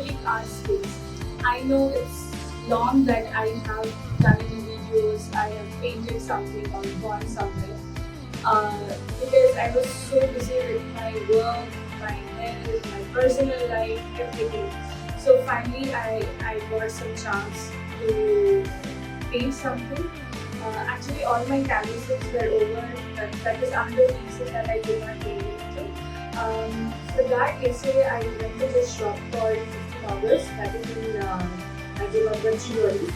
unique art space. I know it's long that I have done videos, I have painted something or gone somewhere. Because I was so busy with my work, my health, my personal life, everything. So finally, I got some chance to paint something. Actually, all my canvases were over. That is under pieces that I did not paint into. For that, yesterday I went to this shop called 50 August. That is in Hyderabad, Chiroli,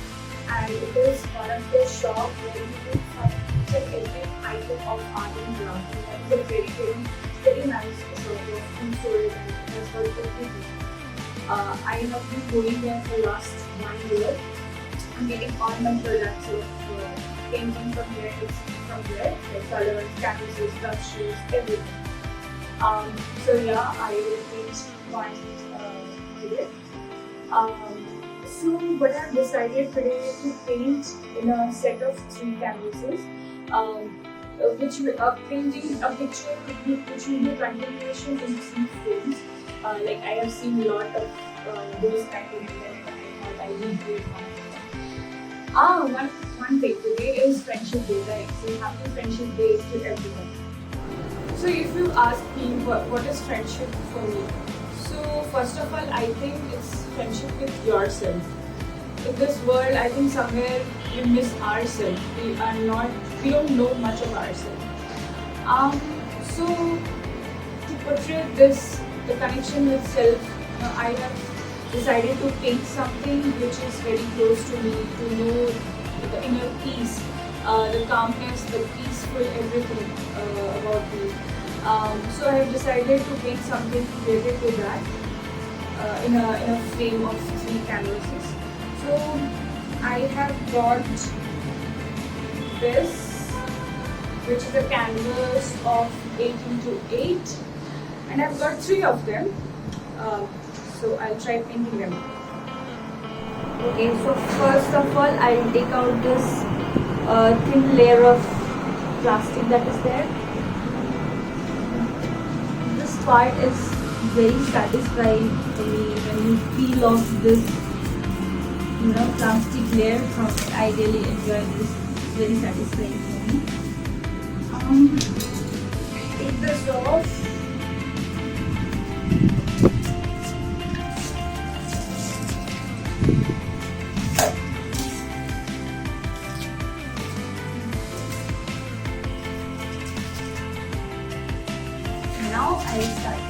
and it is one of the shop where you can find each and every item of art and craft. And that is a very nice shop of food storage and historical people. I have been going there for last 1 year. I'm getting all my products of painting from there, from there, like colors, canvases, brushes, everything. So yeah, I will paint one today. So what I've decided today is to paint in a set of 3 canvases, which will painting a picture which will be a continuation in 3 frames. Like I have seen a lot of those kind of things, and I thought I will create one. One thing today is Friendship Day, right? So happy Friendship Day to everyone. So if you ask me what is friendship for me, so first of all, I think it's friendship with yourself. In this world, I think somewhere we miss ourselves. We don't know much of ourselves. So to portray this, the connection with self, I have decided to paint something which is very close to me, to know the inner peace, the calmness, the peaceful everything about me. So I have decided to paint something related to that in a frame of 3 canvases. So I have got this, which is a canvas of 8 into 8, and I've got 3 of them. So I'll try painting them. Okay, so first of all, I'll take out this thin layer of plastic that is there. This part is very satisfying for me when you peel off this, plastic layer from it. I really enjoy this. It's very satisfying for me. Take this off. Now I start.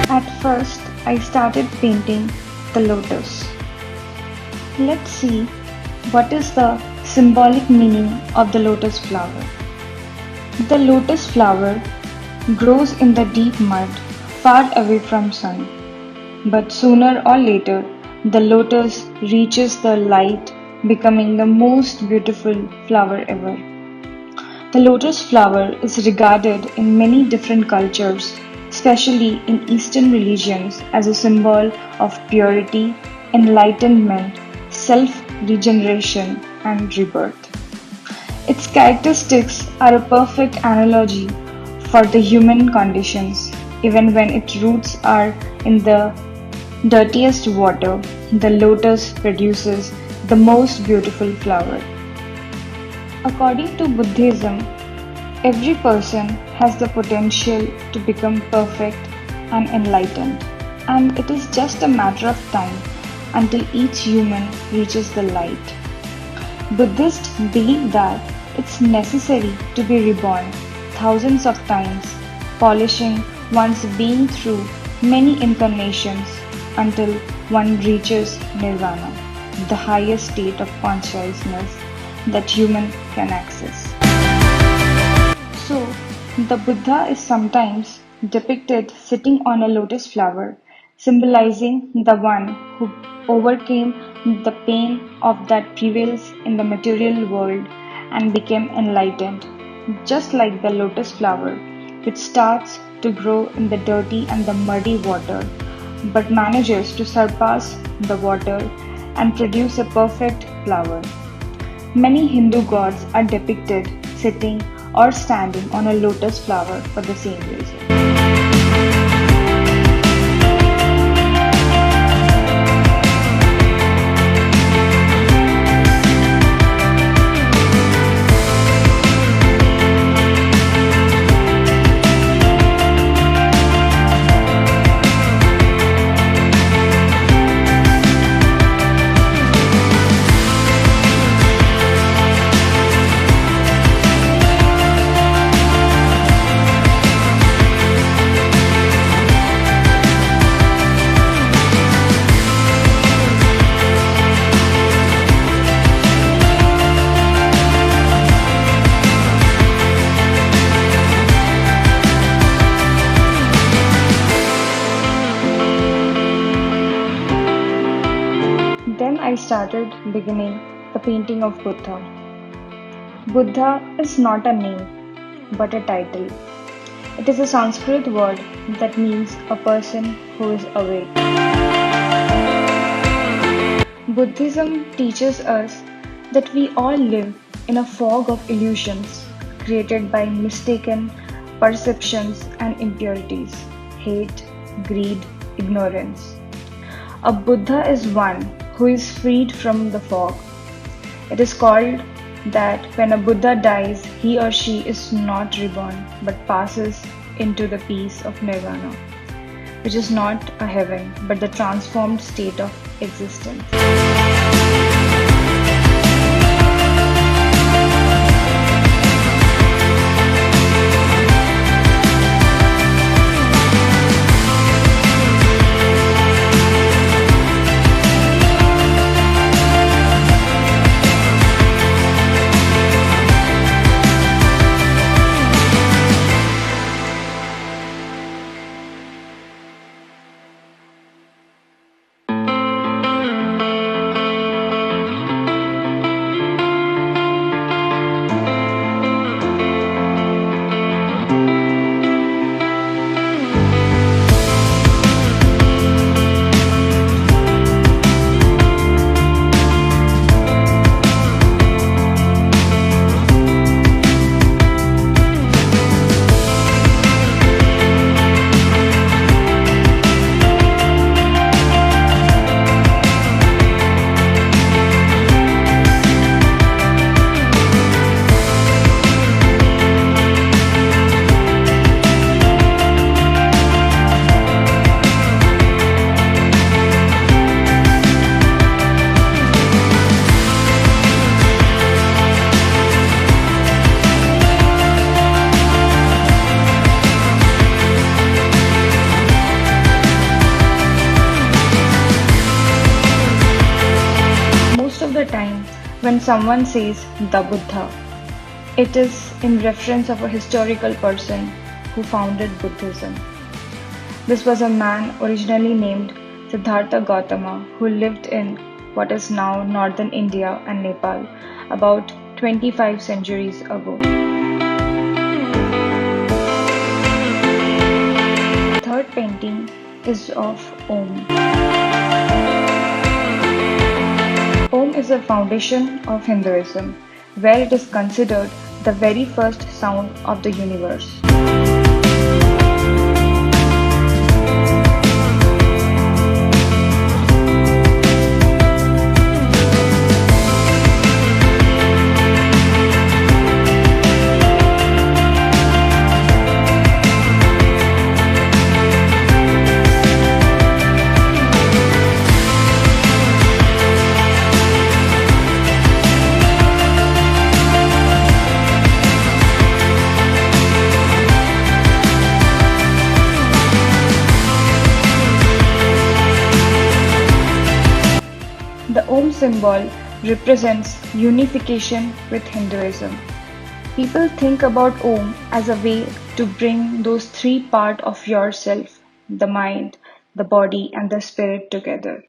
At first, I started painting the lotus. Let's see what is the symbolic meaning of the lotus flower. The lotus flower grows in the deep mud far away from sun. But sooner or later, the lotus reaches the light, becoming the most beautiful flower ever. The lotus flower is regarded in many different cultures, especially in Eastern religions, as a symbol of purity, enlightenment, self-regeneration, and rebirth. Its characteristics are a perfect analogy for the human conditions. Even when its roots are in the dirtiest water, the lotus produces the most beautiful flower. According to Buddhism, every person has the potential to become perfect and enlightened, and it is just a matter of time until each human reaches the light. Buddhists believe that it's necessary to be reborn thousands of times, polishing one's being through many incarnations until one reaches nirvana, the highest state of consciousness that human can access. So, the Buddha is sometimes depicted sitting on a lotus flower, symbolizing the one who overcame the pain of that prevails in the material world and became enlightened, just like the lotus flower, which starts to grow in the dirty and the muddy water, but manages to surpass the water and produce a perfect flower. Many Hindu gods are depicted sitting or standing on a lotus flower for the same reason. Then I started beginning the painting of Buddha. Buddha is not a name but a title. It is a Sanskrit word that means a person who is awake. Buddhism teaches us that we all live in a fog of illusions created by mistaken perceptions and impurities, hate, greed, ignorance. A Buddha is one who is freed from the fog. It is called that when a Buddha dies, he or she is not reborn but passes into the peace of Nirvana, which is not a heaven but the transformed state of existence. Most of the time, when someone says the Buddha, it is in reference of a historical person who founded Buddhism. This was a man originally named Siddhartha Gautama who lived in what is now northern India and Nepal about 25 centuries ago. The third painting is of Om. Om is the foundation of Hinduism, where it is considered the very first sound of the universe. The Om symbol represents unification with Hinduism. People think about Om as a way to bring those three parts of yourself, the mind, the body, and the spirit together.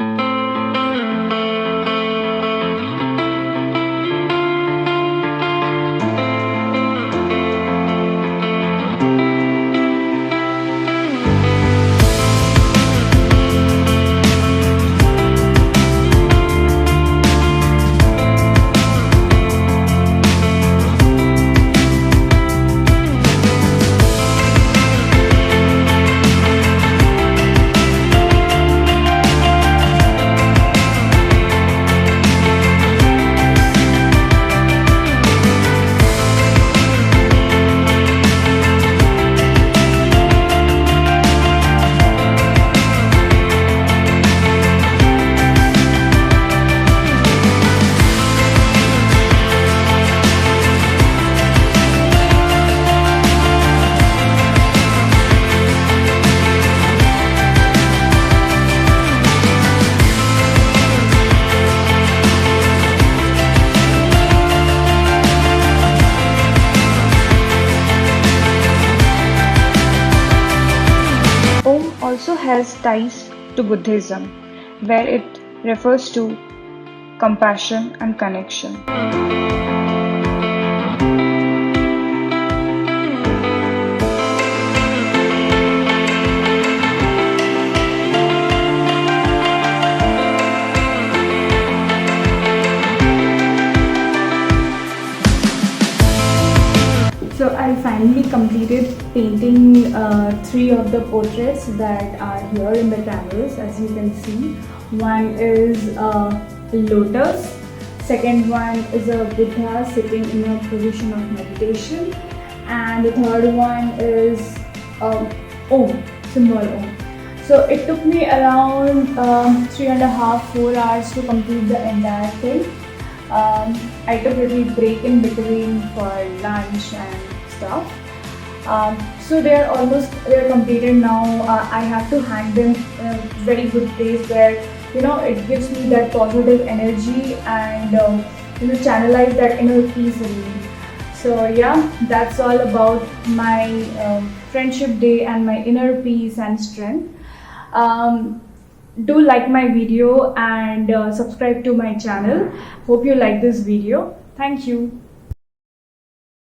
has ties to Buddhism, where it refers to compassion and connection. So I finally completed painting 3 of the portraits that are here in the canvas, as you can see. One is a lotus, second one is a Buddha sitting in a position of meditation, and the third one is Om, symbol Om. So it took me around 3.5-4 hours to complete the entire thing. I took a little break in between for lunch and stuff. So they're completed now. I have to hang them in a very good place where it gives me that positive energy and channelize that inner peace in me. So yeah, that's all about my friendship day and my inner peace and strength. Do like my video and subscribe to my channel. Hope you like this video. Thank you.